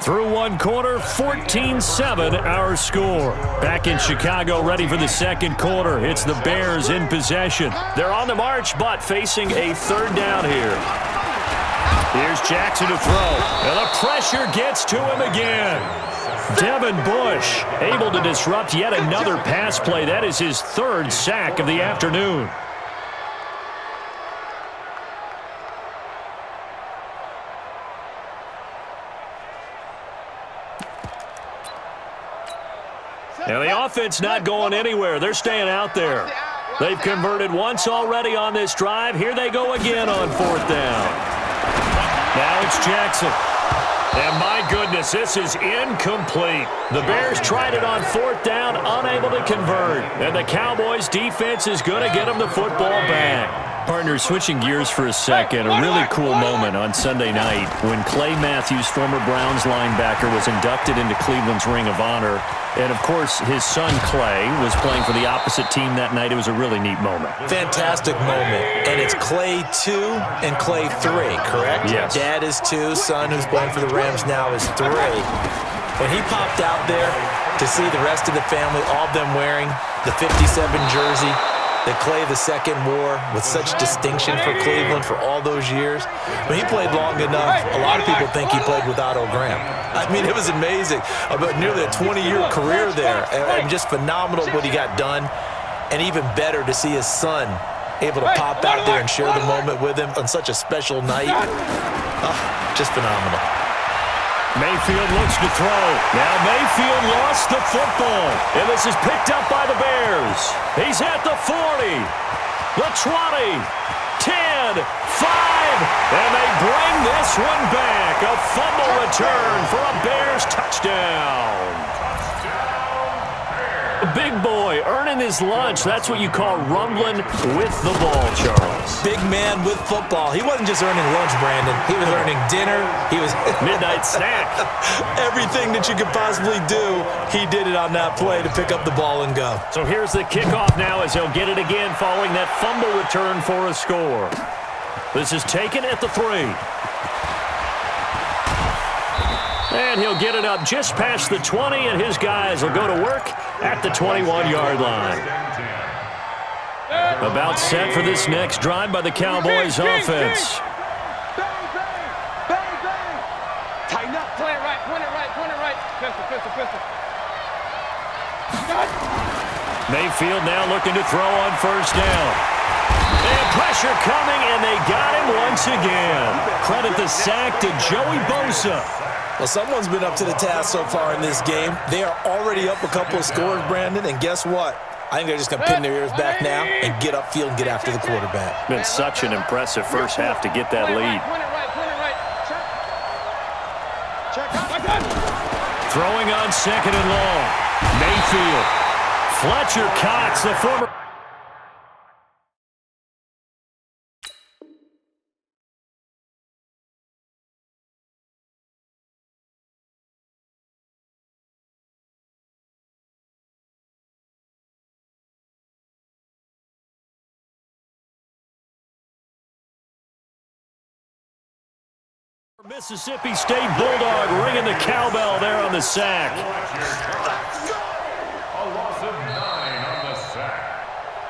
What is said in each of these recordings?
Through one quarter, 14-7 our score. Back in Chicago, ready for the second quarter. It's the Bears in possession. They're on the march, but facing a third down here. Here's Jackson to throw, and the pressure gets to him again. Devin Bush able to disrupt yet another pass play. That is his third sack of the afternoon. And the offense not going anywhere. They're staying out there. They've converted once already on this drive. Here they go again on fourth down. Now it's Jackson. And my goodness, this is incomplete. The Bears tried it on fourth down, unable to convert. And the Cowboys defense is going to get them the football back. Partners, switching gears for a second, a really cool moment on Sunday night when Clay Matthews, former Browns linebacker, was inducted into Cleveland's Ring of Honor. And, of course, his son Clay was playing for the opposite team that night. It was a really neat moment. Fantastic moment. And it's Clay 2 and Clay 3, correct? Yes. Dad is 2, son who's playing for the Rams now is 3. When he popped out there to see the rest of the family, all of them wearing the 57 jersey that Clay II wore with such distinction for Cleveland for all those years. When he played long enough, a lot of people think he played with Otto Graham. I mean, it was amazing. About nearly a 20-year career there. And just phenomenal what he got done. And even better to see his son able to pop out there and share the moment with him on such a special night. Just phenomenal. Mayfield looks to throw. Now Mayfield lost the football. And this is picked up by the Bears. He's at the 40, the 20, 10, 5, and they bring this one back. A fumble return for a Bears touchdown. Big boy earning his lunch. That's what you call rumbling with the ball, Charles. Big man with football. He wasn't just earning lunch, Brandon. He was earning dinner. He was midnight snack. Everything that you could possibly do, he did it on that play to pick up the ball and go. So here's the kickoff now as he'll get it again following that fumble return for a score. This is taken at the 3. And he'll get it up just past the 20, and his guys will go to work at the 21-yard line. About set for this next drive by the Cowboys offense. Tighten up, point it right, point it right, point it right. Pistol. Mayfield now looking to throw on first down. And pressure coming, and they got him once again. Credit the sack to Joey Bosa. Well, someone's been up to the task so far in this game. They are already up a couple of scores, Brandon, and guess what? I think they're just going to pin their ears back now and get upfield and get after the quarterback. Been such an impressive first half to get that lead. Throwing on second and long. Mayfield. Fletcher Cox, the former... Mississippi State Bulldog ringing the cowbell there on the sack. A loss of 9 on the sack.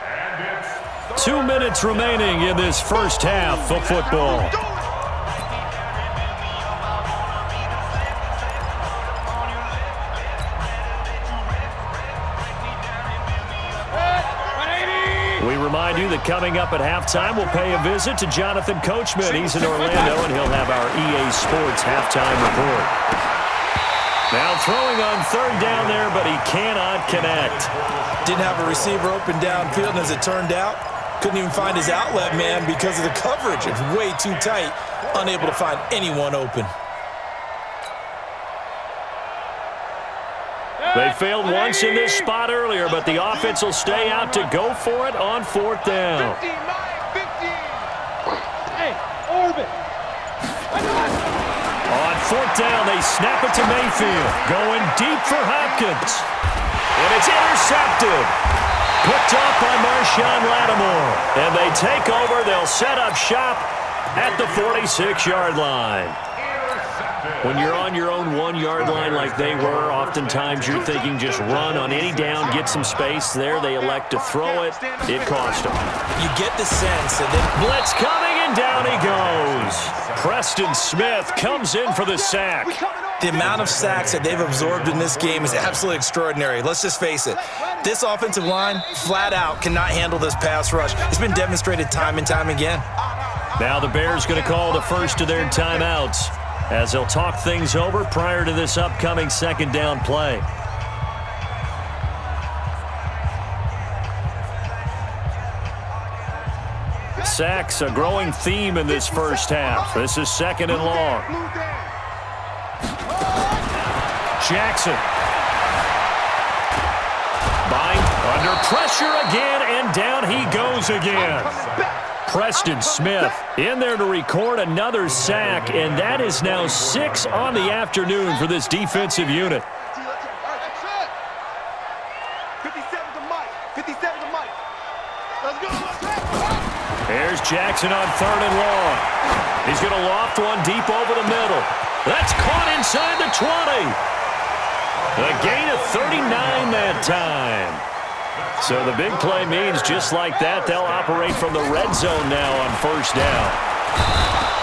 And it's 2 minutes remaining in this first half of football. We remind you that coming up at halftime, we'll pay a visit to Jonathan Coachman. He's in Orlando, and he'll have our EA Sports halftime report. Now throwing on third down there, but he cannot connect. Didn't have a receiver open downfield, and as it turned out, couldn't even find his outlet man because of the coverage. It's way too tight, unable to find anyone open. They failed once in this spot earlier, but the offense will stay out to go for it on fourth down. 15. Hey, orbit. On fourth down, they snap it to Mayfield. Going deep for Hopkins. And it's intercepted. Picked up by Marshawn Lattimore. And they take over. They'll set up shop at the 46-yard line. When you're on your own 1-yard line like they were, oftentimes you're thinking just run on any down, get some space. There they elect to throw it. It cost them. You get the sense that Blitz coming, and down he goes. Preston Smith comes in for the sack. the amount of sacks that they've absorbed in this game is absolutely extraordinary. Let's just face it. This offensive line, flat out, cannot handle this pass rush. It's been demonstrated time and time again. Now the Bears going to call the first of their timeouts as they'll talk things over prior to this upcoming second down play. Sacks, a growing theme in this first half. This is second and long. Jackson. Bind under pressure again, and down he goes again. Preston Smith in there to record another sack, and that is now 6 on the afternoon for this defensive unit. There's Jackson on third and long. He's going to loft one deep over the middle. That's caught inside the 20. A gain of 39 that time. So the big play means just like that, they'll operate from the red zone now on first down.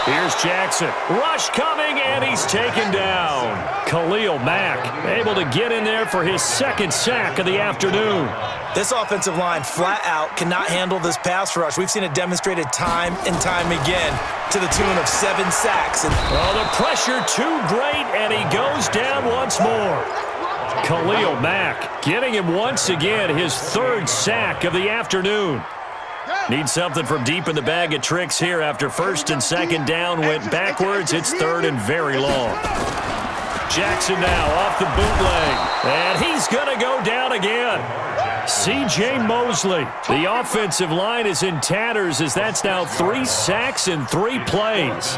Here's Jackson. Rush coming, and he's taken down. Khalil Mack able to get in there for his second sack of the afternoon. This offensive line flat out cannot handle this pass rush. We've seen it demonstrated time and time again to the tune of 7 sacks. Oh, the pressure too great, and he goes down once more. Khalil Mack getting him once again, his third sack of the afternoon. Needs something from deep in the bag of tricks here after first and second down went backwards. It's third and very long. Jackson now off the bootleg, and he's going to go down again. C.J. Mosley. The offensive line is in tatters as that's now 3 sacks in 3 plays.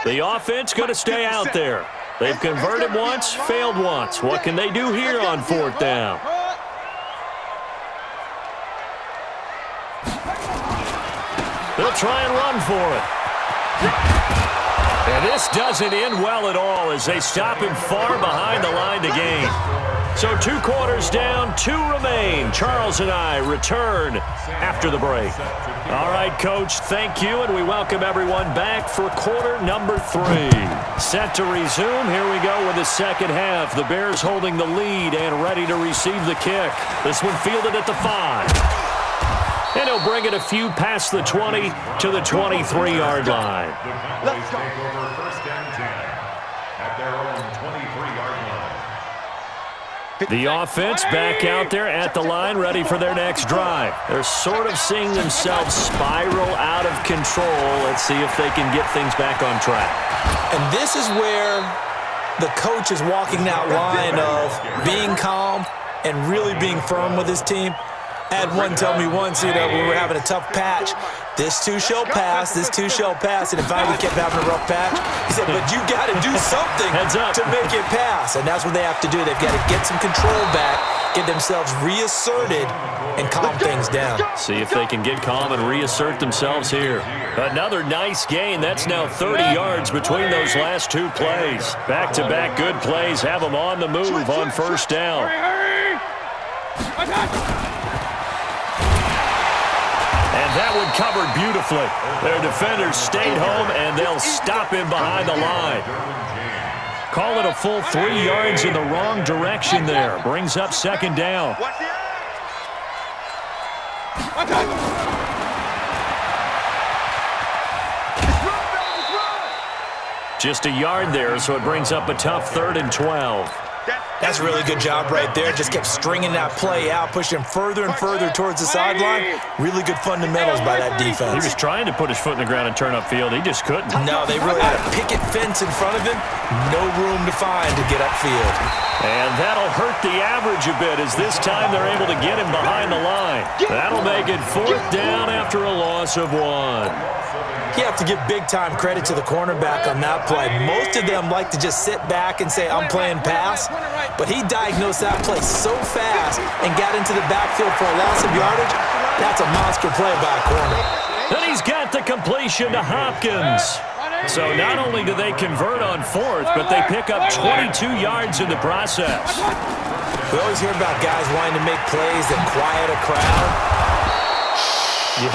The offense going to stay out there. They've converted once, failed once. What can they do here on fourth down? They'll try and run for it. And this doesn't end well at all as they stop him far behind the line to gain. So 2 quarters down, 2 remain. Charles and I return after the break. All right, Coach, thank you, and we welcome everyone back for quarter number 3. Set to resume. Here we go with the second half. The Bears holding the lead and ready to receive the kick. This one fielded at the 5. And he'll bring it a few past the 20 to the 23-yard line. Let's take over first and 10 at their own 23-yard line. The offense back out there at the line, ready for their next drive. They're sort of seeing themselves spiral out of control. Let's see if they can get things back on track. And this is where the coach is walking that line of being calm and really being firm with his team. I had one tell me once, we were having a tough patch. This too shall pass, this too shall pass. And if I kept having a rough patch, he said, but you got to do something to make it pass. And that's what they have to do. They've got to get some control back, get themselves reasserted, and calm things down. See if they can get calm and reassert themselves here. Another nice gain. That's now 30 yards between those last 2 plays. Back-to-back good plays have them on the move on first down. That one covered beautifully. Their defenders stayed home, and they'll stop him behind the line. Call it a full 3 yards in the wrong direction there. Brings up second down. Just a yard there, so it brings up a tough 3rd and 12. That's a really good job right there. Just kept stringing that play out, pushing further and further towards the sideline. Really good fundamentals by that defense. He was trying to put his foot in the ground and turn upfield. He just couldn't. No, they really had a picket fence in front of him. No room to find to get upfield. And that'll hurt the average a bit as this time they're able to get him behind the line. That'll make it 4th down after a loss of 1. You have to give big-time credit to the cornerback on that play. Most of them like to just sit back and say, I'm playing pass. but he diagnosed that play so fast and got into the backfield for a loss of yardage. That's a monster play by a corner. And he's got the completion to Hopkins. So not only do they convert on fourth, but they pick up 22 yards in the process. We always hear about guys wanting to make plays that quiet a crowd. Yeah,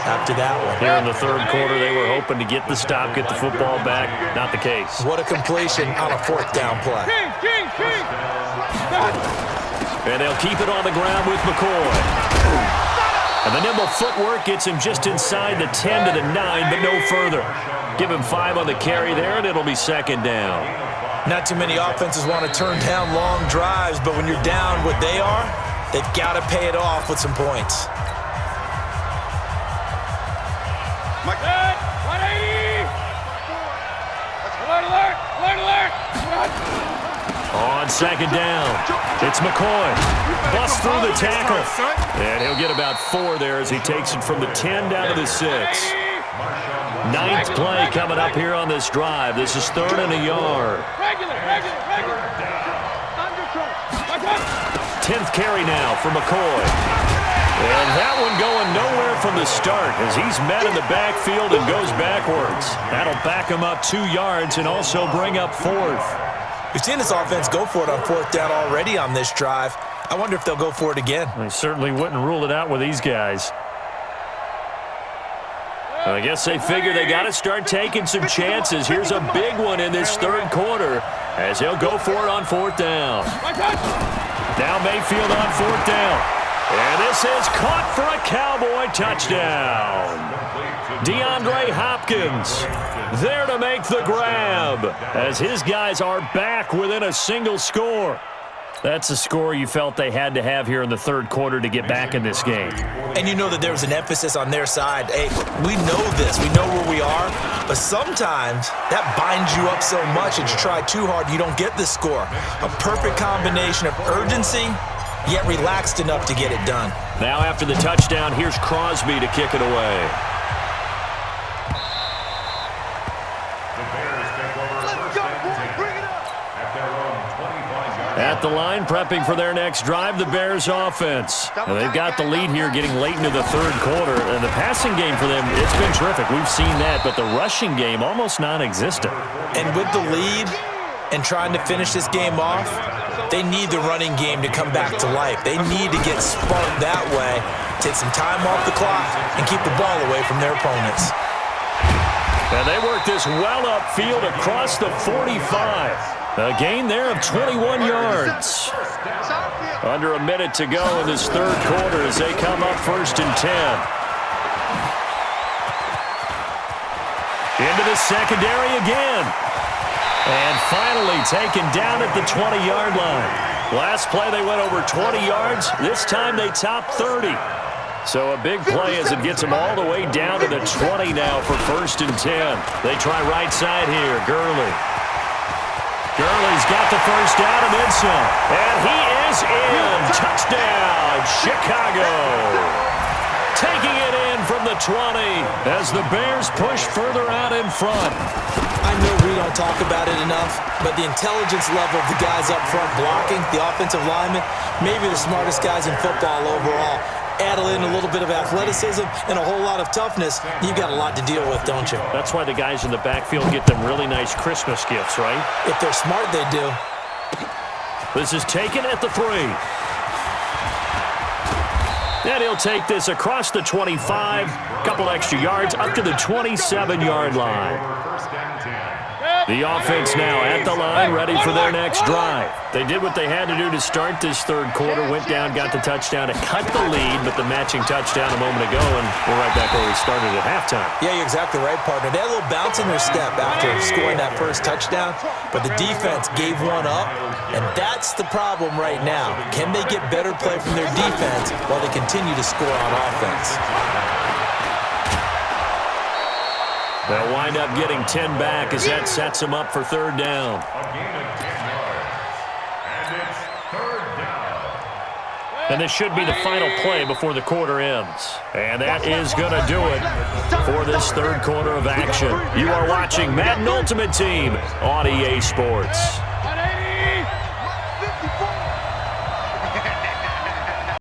after that one. Here in the third quarter, they were hoping to get the stop, get the football back. Not the case. What a completion on a fourth down play. And they'll keep it on the ground with McCoy. And the nimble footwork gets him just inside the 10 to the 9, but no further. Give him 5 on the carry there, and it'll be second down. Not too many offenses want to turn down long drives, but when you're down what they are, they've got to pay it off with some points. Good. 180. Alert, alert, alert, alert. On second down, it's McCoy. Busts through the tackle. And he'll get about 4 there as he takes it from the 10 down to the 6. Ninth play coming up here on this drive. This is 3rd and a yard. Regular. 10th carry now for McCoy. And that one going nowhere from the start as he's met in the backfield and goes backwards. That'll back him up 2 yards and also bring up 4th. We've seen this offense go for it on 4th down already on this drive. I wonder if they'll go for it again. They certainly wouldn't rule it out with these guys. I guess they figure they got to start taking some chances. Here's a big one in this third quarter as he'll go for it on 4th down. Now Mayfield on 4th down. And this is caught for a Cowboy touchdown. DeAndre Hopkins there to make the grab as his guys are back within a single score. That's a score you felt they had to have here in the third quarter to get back in this game. And you know that there was an emphasis on their side. Hey, we know this. We know where we are. But sometimes that binds you up so much that you try too hard, you don't get the score. A perfect combination of urgency, yet relaxed enough to get it done. Now after the touchdown, here's Crosby to kick it away. At the line, prepping for their next drive, the Bears offense. Now, they've got the lead here getting late into the third quarter. And the passing game for them, it's been terrific. We've seen that, but the rushing game almost non-existent. And with the lead and trying to finish this game off, they need the running game to come back to life. They need to get sparked that way, take some time off the clock, and keep the ball away from their opponents. And they work this well upfield across the 45. A gain there of 21 yards. Under a minute to go in this third quarter as they come up 1st and 10. Into the secondary again. And finally taken down at the 20-yard line. Last play they went over 20 yards. This time they top 30. So a big play as it gets them all the way down to the 20 now for 1st and 10. They try right side here. Gurley. Gurley's got the first down and then some. And he is in. Touchdown, Chicago. Taking it in from the 20 as the Bears push further out in front. I know we don't talk about it enough, but the intelligence level of the guys up front blocking, the offensive linemen, maybe the smartest guys in football overall. Add in a little bit of athleticism and a whole lot of toughness, you've got a lot to deal with, don't you? That's why the guys in the backfield get them really nice Christmas gifts, right? If they're smart, they do. This is taken at the 3. And he'll take this across the 25, couple extra yards, up to the 27-yard line. The offense now at the line, ready for their next drive. They did what they had to do to start this third quarter, went down, got the touchdown to cut the lead, but the matching touchdown a moment ago, and we're right back where we started at halftime. Yeah, you're exactly right, partner. They had a little bounce in their step after scoring that first touchdown, but the defense gave one up, and that's the problem right now. Can they get better play from their defense while they continue to score on offense? They'll wind up getting 10 back as that sets them up for 3rd down. A gain of 10 yards. And it's 3rd down. And this should be the final play before the quarter ends. And that is going to do it for this third quarter of action. You are watching Madden Ultimate Team on EA Sports.